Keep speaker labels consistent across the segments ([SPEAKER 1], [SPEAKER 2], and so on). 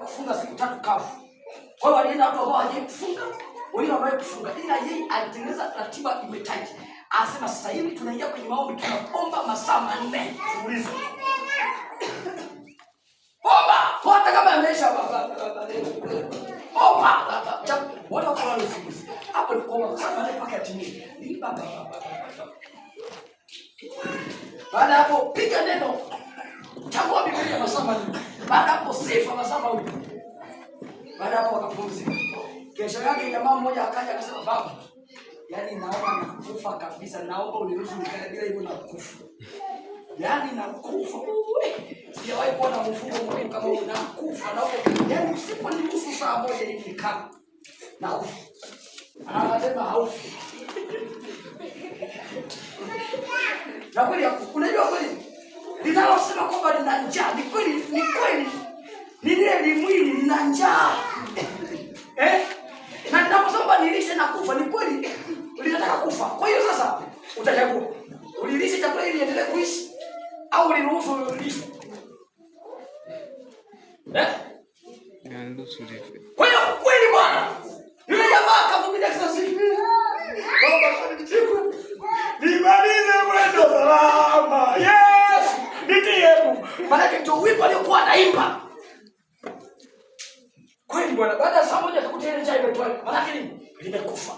[SPEAKER 1] kufunga siku 3 kavu. Kwa hiyo walienda watu ambao hawajafunga, wengine ambao kufunga. Ila yeye alitengeneza ratiba imetaji. Anasema sasa hivi tunaingia kwenye maombi, tunaomba masaa 4 mfululizo. Omba, hata kama ameisha baba. Omba, wala kwa ufunguzi. Hapo ni kuomba sana mpaka yatimie. Ni baba. Baada hapo piga neno. Chagua Biblia masaa 4. Baada hapo sifa masaa 2. Baada hapo akapumzika. Kesho yake jamaa mmoja akaja akasema baba, yaani naona nakufa kabisa, naomba uniruhusu nikae bila hivyo nakufa. Yaani nakufa. Sijawahi kuona mfungo mwingine kama huu, nakufa. Naomba yaani usiponiruhusu saa moja hivi nikaa. Nakufa. Anasema haufi. Na kweli unajua kweli linalosema kwamba lina njaa ni kweli, ni kweli. Ni ile mwili lina njaa. Na ninaposema nilishe na kufa ni kweli linataka kufa. Kwa hiyo sasa utachagua. Ulilishe chakula ili endelee kuishi au uliruhusu life?
[SPEAKER 2] Niruhusu life.
[SPEAKER 1] Kwa hiyo kweli bwana. Yule jamaa akavumilia sasa hivi. Baba nichukue. Nimalize mwendo salama. Yes! Nitiemu. Maana ndio wimbo aliokuwa anaimba. Kweli bwana, baada ya saa moja akakuta ile njaa imetoweka. Maana nini? Limekufa.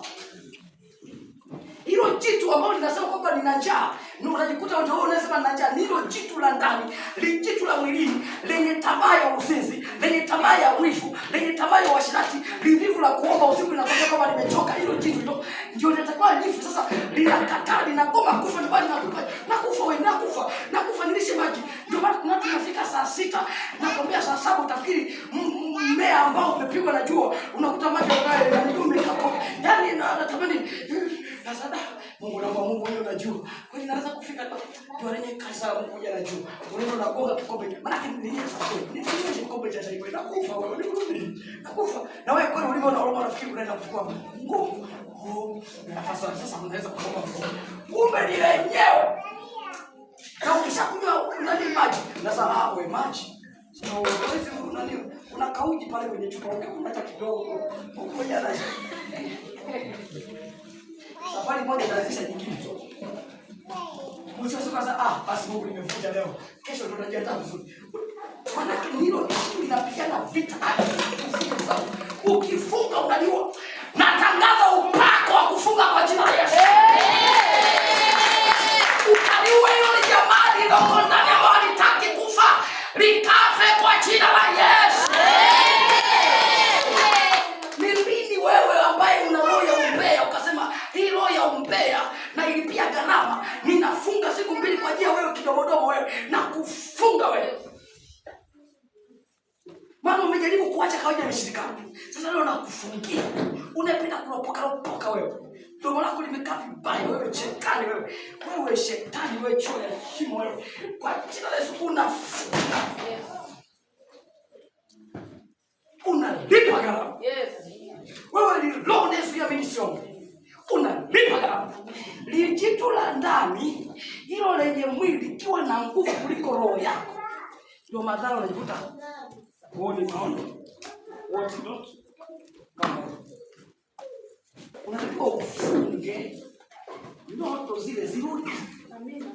[SPEAKER 1] Hilo jitu ambalo linasema kwamba lina njaa, ndio unajikuta wewe unasema lina njaa, hilo jitu la ndani, jitu la mwilini, lenye tamaa ya uzinzi, lenye tamaa ya wivu, lenye tamaa ya uasherati, livivu la kuomba usiku linakwambia kama limechoka, hilo jitu ndio linatakiwa lifu. Sasa linakataa, linagoma kufa, ndio bali nakufa wewe, nakufa nilishe maji. Ndio maana tunafika saa 6 nakwambia saa 7 utafikiri mmea ambao umepigwa na jua, unakuta maji ambayo yanajumbe hapo. Yaani natamani sasa Mungu wewe unajua. Kwa nini naweza kufika jua lenye kaza Mungu na jua. Unaenda unagonga kikombe. Maana nini sasa kweli? Nini kikombe cha chai kwenda kufa wewe. Nakufa. Na wewe kweli ulivyo unaomba unafikiri unaenda kuchukua nguvu. Nafasi sasa unaweza kuomba. Kumbe ni lenyewe. Na ukishakunywa unani maji. Sasa wewe maji. Sio wewe unani unakauji pale kwenye chupa yako unaacha kidogo. Ukoja na safari moja itaanzisha nyingine. Mwisho sasa basi Mungu nimefuta leo. Kesho tutajiandaa vizuri. Maana hilo linapigana vita. Ukifunga unajua. Natangaza upako wa kufunga kwa jina la Yesu. Ukaliwe yule jamaa ndio ndani ambao alitaki kufa. Likafe kwa jina la Yesu. Wewe ambaye una roho ya umbea ukasema hii roho ya umbea na ilipia gharama, ninafunga siku 2 kwa ajili ya wewe kidomodomo wewe na kufunga wewe. Maana umejaribu kuacha kawaida ya shirikana. Sasa leo nakufungia. Unapenda kuropoka wewe. Domo lako limekaa vibaya wewe, shetani wewe. Wewe shetani wewe, choo ya shimo wewe. Kwa jina la Yesu unafunga. Unalipa gharama. Yes. Wewe ni roho ya mission. Unalipa gharama. Lijitu la ndani, hilo lenye mwili kiwa na nguvu kuliko roho yako. Ndio madhara unajikuta. Uone maono. What not? Kama unatakiwa ufunge ndoto zile zirudi. Amina.